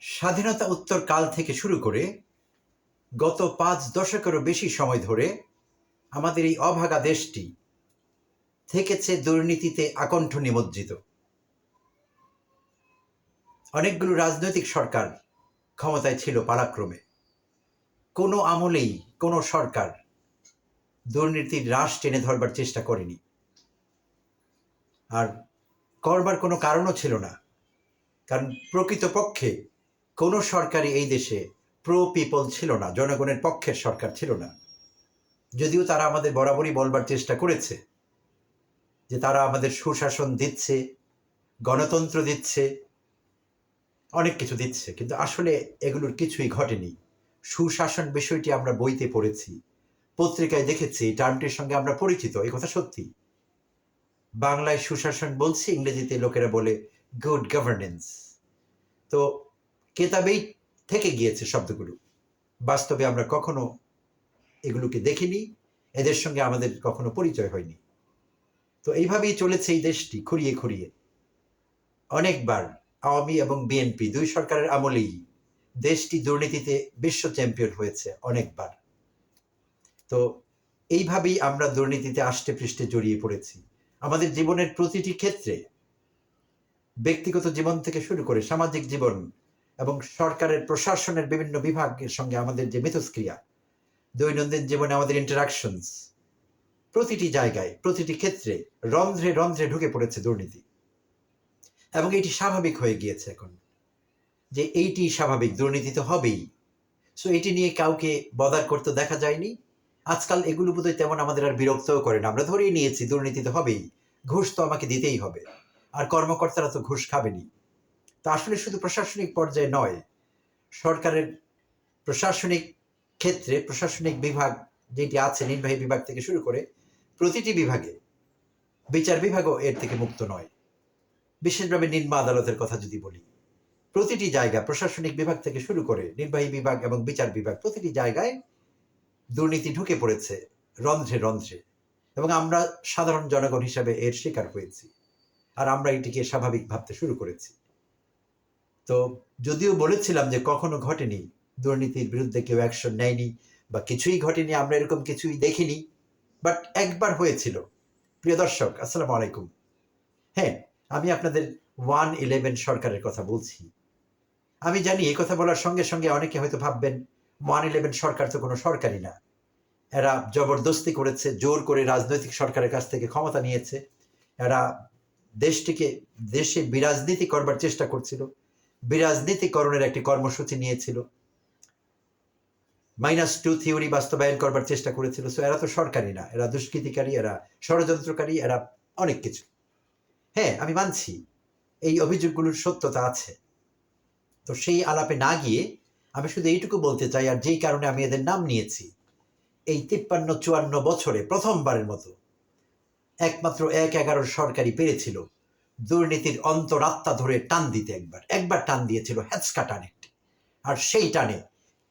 স্বাধীনতা উত্তর কাল থেকে শুরু করে গত ৫ দশকেরও বেশি সময় ধরে আমাদের এই অভাগা দেশটি থেকেছে দুর্নীতিতে আকণ্ঠ নিমজ্জিত। অনেকগুলো রাজনৈতিক সরকার ক্ষমতায় ছিল পালাক্রমে। কোনো আমলেই কোনো সরকার দুর্নীতির রাশ টেনে ধরবার চেষ্টা করেনি, আর করবার কোনো কারণও ছিল না। কারণ প্রকৃতপক্ষে কোনো সরকারই এই দেশে প্রো পিপল ছিল না, জনগণের পক্ষের সরকার ছিল না। যদিও তারা আমাদের বরাবরই বলবার চেষ্টা করেছে যে তারা আমাদের সুশাসন দিচ্ছে, গণতন্ত্র দিচ্ছে, অনেক কিছু দিচ্ছে, কিন্তু আসলে এগুলোর কিছুই ঘটেনি। সুশাসন বিষয়টি আমরা বইতে পড়েছি, পত্রিকায় দেখেছি, টার্মটির সঙ্গে আমরা পরিচিত, এই কথা সত্যি। বাংলায় সুশাসন বলছি, ইংরেজিতে লোকেরা বলে গুড গভর্নেন্স। তো কেতাবেই থেকে গিয়েছে শব্দগুলো, বাস্তবে আমরা কখনো এগুলোকে দেখিনি, এদের সঙ্গে আমাদের কখনো পরিচয় হয়নি। তো এইভাবেই চলেছে এই দেশটি খুঁড়িয়ে খুঁড়িয়ে। অনেকবার আওয়ামী এবং বিএনপি দুই সরকারের আমলেই দেশটি দুর্নীতিতে বিশ্ব চ্যাম্পিয়ন হয়েছে অনেকবার। তো এইভাবেই আমরা দুর্নীতিতে আষ্টে পৃষ্ঠে জড়িয়ে পড়েছি আমাদের জীবনের প্রতিটি ক্ষেত্রে, ব্যক্তিগত জীবন থেকে শুরু করে সামাজিক জীবন এবং সরকারের প্রশাসনের বিভিন্ন বিভাগের সঙ্গে আমাদের যে মিথস্ক্রিয়া, দৈনন্দিন জীবনে আমাদের ইন্টারাকশনস, প্রতিটি জায়গায় প্রতিটি ক্ষেত্রে রন্ধ্রে রন্ধ্রে ঢুকে পড়েছে দুর্নীতি। এবং এটি স্বাভাবিক হয়ে গিয়েছে এখন, যে এইটি স্বাভাবিক, দুর্নীতি তো হবেই। সো এটি নিয়ে কাউকে বদার করতে দেখা যায়নি। আজকাল এগুলো বোধহয় তেমন আমাদের আর বিরক্তও করে না, আমরা ধরেই নিয়েছি দুর্নীতি তো হবেই, ঘুষ তো আমাকে দিতেই হবে, আর কর্মকর্তারা তো ঘুষ খাবেনি। তা আসলে শুধু প্রশাসনিক পর্যায়ে নয়, সরকারের প্রশাসনিক ক্ষেত্রে প্রশাসনিক বিভাগ যেটি আছে, নির্বাহী বিভাগ থেকে শুরু করে প্রতিটি বিভাগে, বিচার বিভাগও এর থেকে মুক্ত নয়। বিশেষভাবে নিম্ন আদালতের কথা যদি বলি, প্রতিটি জায়গা, প্রশাসনিক বিভাগ থেকে শুরু করে নির্বাহী বিভাগ এবং বিচার বিভাগ, প্রতিটি জায়গায় দুর্নীতি ঢুকে পড়েছে রন্ধ্রে রন্ধ্রে, এবং আমরা সাধারণ জনগণ হিসাবে এর শিকার হয়েছি, আর আমরা এটিকে স্বাভাবিক ভাবতে শুরু করেছি। তো যদিও বলেছিলাম যে কখনো ঘটেনি, দুর্নীতির বিরুদ্ধে কেউ অ্যাকশন নেয়নি বা কিছুই ঘটেনি, আমরা এরকম কিছুই দেখিনি, বাট একবার হয়েছিল। প্রিয় দর্শক, আসসালামু আলাইকুম। হ্যাঁ, আমি আপনাদের 1-11 সরকারের কথা বলছি। আমি জানি এই কথা বলার সঙ্গে সঙ্গে অনেকে হয়তো ভাববেন 1-11 সরকার তো কোনো সরকারই না, এরা জবরদস্তি করেছে, জোর করে রাজনৈতিক সরকারের কাছ থেকে ক্ষমতা নিয়েছে, এরা দেশটিকে দেশে বিরাজনীতি করবার চেষ্টা করছিল, বিরাজনীতিকরণের একটি কর্মসূচি নিয়েছিল, -2 থিওরি বাস্তবায়ন করবার চেষ্টা করেছিল। সো এরা তো সরকারই না, এরা দুষ্কৃতিকারী, এরা ষড়যন্ত্রকারী, এরা অনেক কিছু। হ্যাঁ, আমি মানছি এই অভিযোগগুলোর সত্যতা আছে। তো সেই আলাপে না গিয়ে আমি শুধু এইটুকু বলতে চাই, আর যেই কারণে আমি এদের নাম নিয়েছি, এই 53-54 বছরে প্রথমবারের মতো একমাত্র 1-11 সরকারই পেরেছিল দুর্নীতির অন্তরাত্মা ধরে টান দিতে। একবার টান দিয়েছিল, হ্যাচকা টান একটি, আর সেই টানে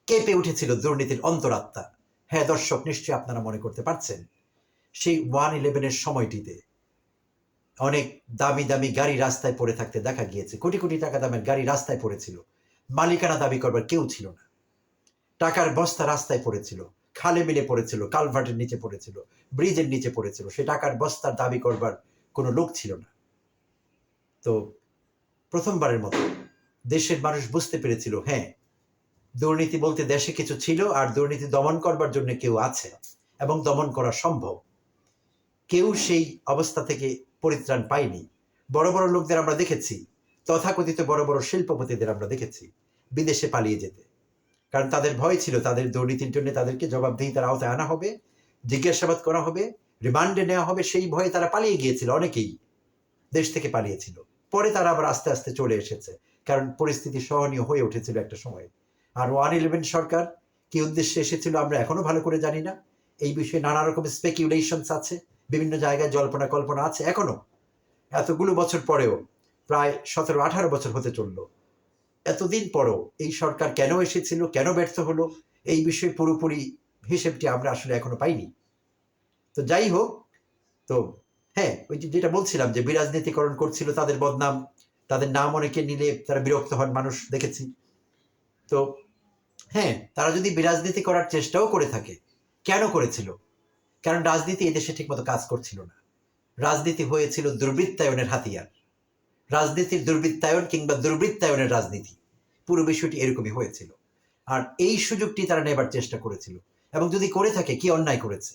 কেঁপে উঠেছিল দুর্নীতির অন্তরাত্মা। হ্যাঁ দর্শক, নিশ্চয়ই আপনারা মনে করতে পারছেন, সেই 1-11 সময়টিতে অনেক দামি দামি গাড়ি রাস্তায় পড়ে থাকতে দেখা গিয়েছে, কোটি কোটি টাকা দামের গাড়ি রাস্তায় পড়েছিল, মালিকানা দাবি করবার কেউ ছিল না, টাকার বস্তা রাস্তায় পড়েছিল, খালে মিলে পড়েছিল, কালভার্টের নিচে পড়েছিল, ব্রিজের নিচে পড়েছিল, সে টাকার বস্তার দাবি করবার কোনো লোক ছিল না। তো প্রথমবারের মতো দেশের মানুষ বুঝতে পেরেছিল, হ্যাঁ, দুর্নীতি বলতে দেশে কিছু ছিল, আর দুর্নীতি দমন করবার জন্য কেউ আছে এবং দমন করা সম্ভব। কেউ সেই অবস্থা থেকে পরিত্রাণ পায়নি। বড় বড় লোকদের আমরা দেখেছি, তথাকথিত বড় বড় শিল্পপতিদের আমরা দেখেছি বিদেশে পালিয়ে যেতে, কারণ তাদের ভয় ছিল তাদের দুর্নীতির জন্য তাদেরকে জবাবদিহিতার আওতায় আনা হবে, জিজ্ঞাসাবাদ করা হবে, রিমান্ডে নেওয়া হবে, সেই ভয়ে তারা পালিয়ে গিয়েছিল, অনেকেই দেশ থেকে পালিয়েছিল। পরে তারা আবার আস্তে আস্তে চলে এসেছে, কারণ পরিস্থিতি সহনীয় হয়ে উঠেছিল একটা সময়। আর 1-11 সরকার কি উদ্দেশ্যে এসেছিল আমরা এখনো ভালো করে জানি না, এই বিষয়ে নানা রকম স্পেকুলেশনস আছে, বিভিন্ন জায়গায় জল্পনা কল্পনা আছে এখনো, এতগুলো বছর পরেও, প্রায় 17-18 বছর হতে চললো, এতদিন পরও এই সরকার কেন এসেছিল, কেন ব্যর্থ হলো, এই বিষয়ে পুরোপুরি হিসেবটি আমরা আসলে এখনো পাইনি। তো যাই হোক, তো হ্যাঁ, ওই যেটা বলছিলাম যে বিরাজনীতিকরণ করছিল, তাদের বদনাম, তাদের নাম অনেকে নিলে তারা বিরক্ত হন, মানুষ দেখেছি। তো হ্যাঁ, তারা যদি বিরাজনীতি করার চেষ্টাও করে থাকে, কেন করেছিল? কারণ রাজনীতি এদেশে ঠিকমতো কাজ করছিল না। রাজনীতি হয়েছিল দুর্বৃত্তায়নের হাতিয়ার। রাজনীতির দুর্বৃত্তায়ন কিংবা দুর্বৃত্তায়নের রাজনীতি, পুরো বিষয়টি এরকমই হয়েছিল। আর এই সুযোগটি তারা নেবার চেষ্টা করেছিল, এবং যদি করে থাকে কি অন্যায় করেছে।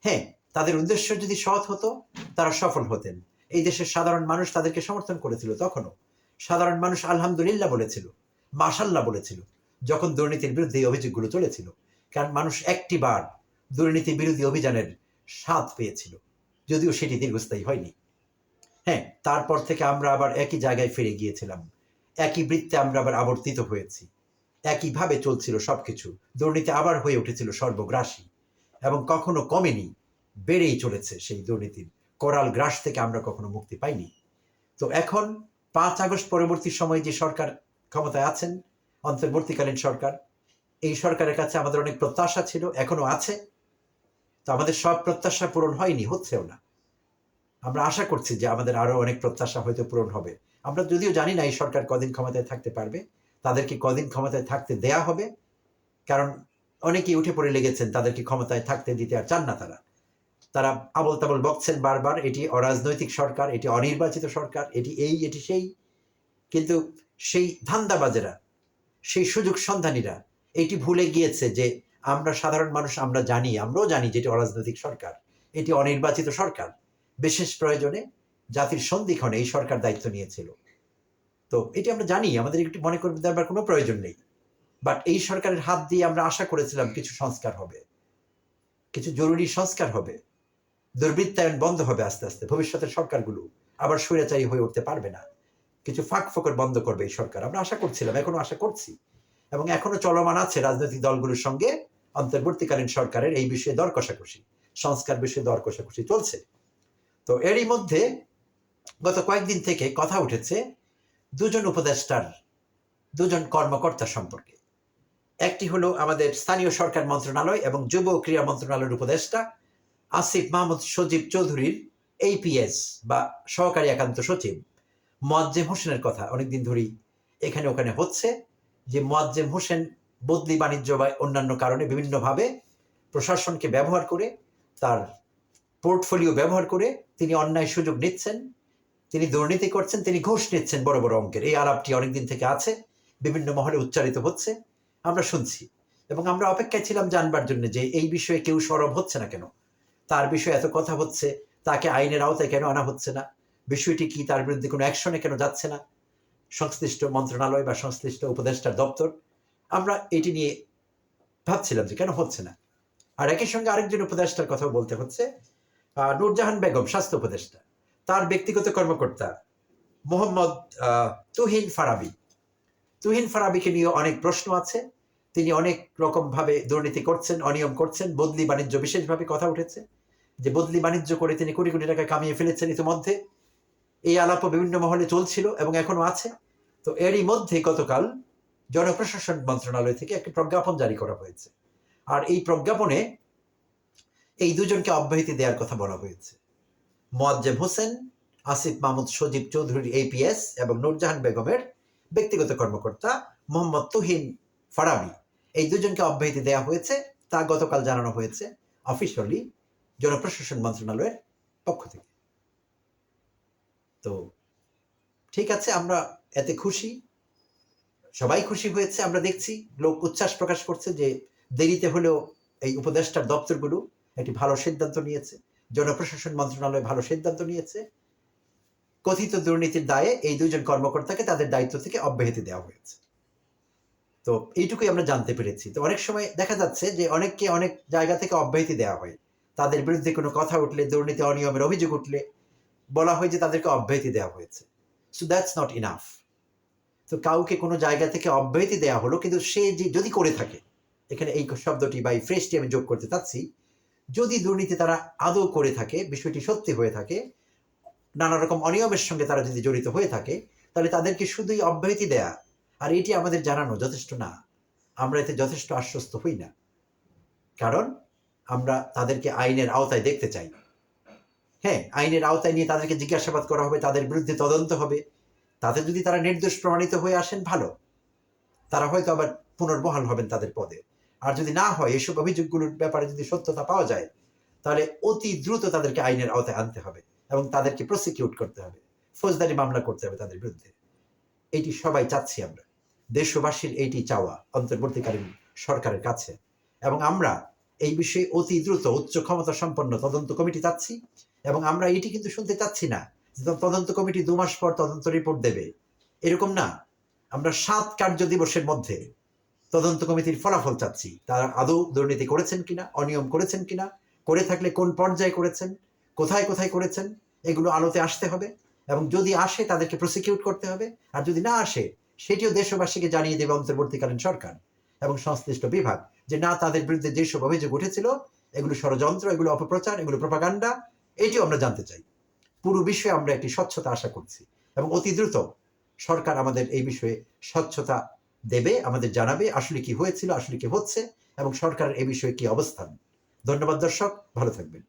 হ্যাঁ, তাদের উদ্দেশ্য যদি সৎ হতো তারা সফল হতেন। এই দেশের সাধারণ মানুষ তাদেরকে সমর্থন করেছিল। তখনও সাধারণ মানুষ আলহামদুলিল্লাহ বলেছিল, মাশাল্লাহ বলেছিল, যখন দুর্নীতির বিরুদ্ধে এই অভিযোগগুলো চলেছিল। কারণ মানুষ একটি বার দুর্নীতি বিরোধী অভিযানের স্বাদ পেয়েছিল, যদিও সেটি দীর্ঘস্থায়ী হয়নি। হ্যাঁ, তারপর থেকে আমরা আবার একই জায়গায় ফিরে গিয়েছিলাম, একই বৃত্তে আমরা আবার আবর্তিত হয়েছি, একইভাবে চলছিল সবকিছু। দুর্নীতি আবার হয়ে উঠেছিল সর্বগ্রাসী, এবং কখনো কমেনি, বেড়েই চলেছে। সেই দুর্নীতির করাল গ্রাস থেকে আমরা কখনো মুক্তি পাইনি। তো এখন 5 আগস্ট পরবর্তী সময়ে যে সরকার ক্ষমতায় আছেন, অন্তর্বর্তীকালীন সরকার, এই সরকারের কাছে আমাদের অনেক প্রত্যাশা ছিল, এখনো আছে। তো আমাদের সব প্রত্যাশা পূরণ হয়নি, হচ্ছেও না। আমরা আশা করছি যে আমাদের আরো অনেক প্রত্যাশা হয়তো পূরণ হবে। আমরা যদিও জানি না এই সরকার কদিন ক্ষমতায় থাকতে পারবে, তাদেরকে কদিন ক্ষমতায় থাকতে দেয়া হবে। কারণ অনেকেই উঠে পড়ে লেগেছেন, তাদেরকে ক্ষমতায় থাকতে দিতে আর চান না। তারা তারা আবল তাবল বকছেন বারবার, এটি অরাজনৈতিক সরকার, এটি অনির্বাচিত সরকার, এটি এই এটি সেই। কিন্তু সেই ধান্দাবাজেরা, সেই সুযোগ সন্ধানীরা এটি ভুলে গিয়েছে যে আমরা সাধারণ মানুষ, আমরা জানি, আমরাও জানি যে এটি অরাজনৈতিক সরকার, এটি অনির্বাচিত সরকার। বিশেষ প্রয়োজনে জাতির সন্ধিক্ষণে এই সরকার দায়িত্ব নিয়েছিল। তো এটি আমরা জানি, আমাদের একটু মনে করতে দেওয়ার কোনো প্রয়োজন নেই। বাট এই সরকারের হাত দিয়ে আমরা আশা করেছিলাম কিছু সংস্কার হবে, কিছু জরুরি সংস্কার হবে, দুর্বৃত্তায়ন বন্ধ হবে আস্তে আস্তে। ভবিষ্যতের সরকারগুলো আবার স্বৈরাচারী হয়ে উঠতে পারবে না, কিছু ফাঁক ফোকর বন্ধ করবে এই সরকার, আমরা আশা করছিলাম, এখনো আশা করছি। এবং এখনো চলমান আছে রাজনৈতিক দলগুলোর সঙ্গে অন্তর্বর্তীকালীন সরকারের এই বিষয়ে দর কষাকষি, সংস্কার বিষয়ে দর কষাকষি চলছে। তো এরই মধ্যে গত কয়েকদিন থেকে কথা উঠেছে দুজন উপদেষ্টার, দুজন কর্মকর্তা সম্পর্কে। একটি হলো আমাদের স্থানীয় সরকার মন্ত্রণালয় এবং যুব ও ক্রীড়া মন্ত্রণালয়ের উপদেষ্টা আসিফ মাহমুদ সজীব চৌধুরীর APS বা সহকারী একান্ত সচিব মোয়াজ্জেম হোসেনের কথা অনেকদিন ধরেই এখানে ওখানে হচ্ছে, যে মোয়াজ্জেম হোসেন বদলি বাণিজ্য বা অন্যান্য কারণে বিভিন্নভাবে প্রশাসনকে ব্যবহার করে, তার পোর্টফোলিও ব্যবহার করে তিনি অন্যায় সুযোগ নিচ্ছেন, তিনি দুর্নীতি করছেন, তিনি ঘুষ নিচ্ছেন বড় বড় অঙ্কের। এই আলাপটি অনেকদিন থেকে আছে, বিভিন্ন মহলে উচ্চারিত হচ্ছে, আমরা শুনছি। এবং আমরা অপেক্ষায় ছিলাম জানবার জন্য যে এই বিষয়ে কেউ সরব হচ্ছে না কেন, তার বিষয়ে এত কথা হচ্ছে, তাকে আইনের আওতায় কেন আনা হচ্ছে না, বিষয়টি কি, তার বিরুদ্ধে কোনো অ্যাকশনে কেন যাচ্ছে না সংশ্লিষ্ট মন্ত্রণালয় বা সংশ্লিষ্ট উপদেষ্টার দপ্তর। আমরা এটি নিয়ে ভাবছিলাম যে কেন হচ্ছে না। আর একই সঙ্গে আরেকজন উপদেষ্টার কথাও বলতে হচ্ছে, নূরজাহান বেগম স্বাস্থ্য উপদেষ্টা, তার ব্যক্তিগত কর্মকর্তা মোহাম্মদ তুহিন ফারাবি। তুহিন ফারাবিকে নিয়ে অনেক প্রশ্ন আছে, তিনি অনেক রকম ভাবে দুর্নীতি করছেন, অনিয়ম করছেন। বদলি বাণিজ্য বিশেষভাবে কথা উঠেছে, যে বদলি বাণিজ্য করে তিনি কোটি কোটি টাকা কামিয়ে ফেলেছেন ইতিমধ্যে। এই আলাপও বিভিন্ন মহলে চলছিল এবং এখনো আছে। তো এরই মধ্যে গতকাল জনপ্রশাসন মন্ত্রণালয় থেকে একটি প্রজ্ঞাপন জারি করা হয়েছে। আর এই প্রজ্ঞাপনে এই দুজনকে অব্যাহতি দেওয়ার কথা বলা হয়েছে। মোয়াজ্জেম হোসেন, আসিফ মাহমুদ সজীব চৌধুরীর APS এবং নূরজাহান বেগমের ব্যক্তিগত কর্মকর্তা মোহাম্মদ তুহিন ফারাবি, এই দুজনকে অব্যাহতি দেওয়া হয়েছে। তা গতকাল জানানো হয়েছে অফিসিয়ালি জনপ্রশাসন মন্ত্রণালয়ের পক্ষ থেকে। তো ঠিক আছে, আমরা এতে খুশি, সবাই খুশি হয়েছে। আমরা দেখছি লোক উচ্ছ্বাস প্রকাশ করছে যে দেরিতে হলেও এই উপদেষ্টার দপ্তরগুলো একটি ভালো সিদ্ধান্ত নিয়েছে, জনপ্রশাসন মন্ত্রণালয় ভালো সিদ্ধান্ত নিয়েছে। কথিত দুর্নীতির দায়ে এই দুজন কর্মকর্তাকে তাদের দায়িত্ব থেকে অব্যাহতি দেওয়া হয়েছে। তো এইটুকুই আমরা জানতে পেরেছি। তো অনেক সময় দেখা যাচ্ছে যে অনেককে অনেক জায়গা থেকে অব্যাহতি দেওয়া হয়, তাদের বিরুদ্ধে কোনো কথা উঠলে, দুর্নীতি অনিয়মের অভিযোগ উঠলে বলা হয় যে তাদেরকে অব্যাহতি দেওয়া হয়েছে। So that's not enough. তো কাউকে কোনো জায়গা থেকে অব্যাহতি দেওয়া হলো, কিন্তু সে যদি করে থাকে, এখানে এই শব্দটি বা এই ফ্রেজটি আমি যোগ করতে চাচ্ছি, যদি দুর্নীতি তারা আদৌ করে থাকে, বিষয়টি সত্যি হয়ে থাকে, নানা রকম অনিয়মের সঙ্গে তারা যদি জড়িত হয়ে থাকে, তাহলে তাদেরকে শুধুই অব্যাহতি দেয়া আর এটি আমাদের জানানো যথেষ্ট না। আমরা এতে যথেষ্ট আশ্বস্ত হই না, কারণ আমরা তাদেরকে আইনের আওতায় দেখতে চাই। হ্যাঁ, আইনের আওতায় নিয়ে তাদেরকে জিজ্ঞাসাবাদ করা হবে, তাদের বিরুদ্ধে তদন্ত হবে, তাতে যদি তারা নির্দোষ প্রমাণিত হয়ে আসেন ভালো, তারা হয়তো আবার পুনর্বহাল হবেন তাদের পদে। আর যদি না হয়, এসব অভিযোগগুলোর ব্যাপারে যদি সত্যতা পাওয়া যায়, তাহলে অতি দ্রুত তাদেরকে আইনের আওতায় আনতে হবে এবং তাদেরকে প্রসিকিউট করতে হবে, ফৌজদারি মামলা করতে হবে তাদের বিরুদ্ধে। এটি সবাই চাচ্ছি আমরা, দেশবাসীর এইটি চাওয়া অন্তর্বর্তীকালীন সরকারের কাছে। এবং আমরা এই বিষয়ে অতি দ্রুত উচ্চ ক্ষমতা সম্পন্ন তদন্ত কমিটি চাচ্ছি। এবং আমরা এটি কিন্তু শুনতে চাচ্ছি না যে তদন্ত কমিটি 2 মাস পর তদন্ত রিপোর্ট দেবে, এরকম না। আমরা 7 কার্য দিবসের মধ্যে তদন্ত কমিটির ফলাফল চাচ্ছি। তারা আদৌ দুর্নীতি করেছেন কিনা, অনিয়ম করেছেন কিনা, করে থাকলে কোন পর্যায়ে করেছেন, কোথায় কোথায় করেছেন, এগুলো আলোতে আসতে হবে। এবং যদি আসে তাদেরকে প্রসিকিউট করতে হবে। আর যদি না আসে, সেটিও দেশবাসীকে জানিয়ে দেবে অন্তর্বর্তীকালীন সরকার এবং সংশ্লিষ্ট বিভাগ, যে না, তাদের বিরুদ্ধে যেসব অভিযোগ উঠেছিল এগুলো ষড়যন্ত্র, এগুলো অপপ্রচার, এগুলো প্রপাগান্ডা, এটিও আমরা জানতে চাই। পুরো বিষয়ে আমরা একটি স্বচ্ছতা আশা করছি এবং অতি দ্রুত সরকার আমাদের এই বিষয়ে স্বচ্ছতা দেবে, আমাদের জানাবে আসলে কি হয়েছিল, আসলে কি হচ্ছে এবং সরকারের এই বিষয়ে কি অবস্থান। ধন্যবাদ দর্শক, ভালো থাকবেন।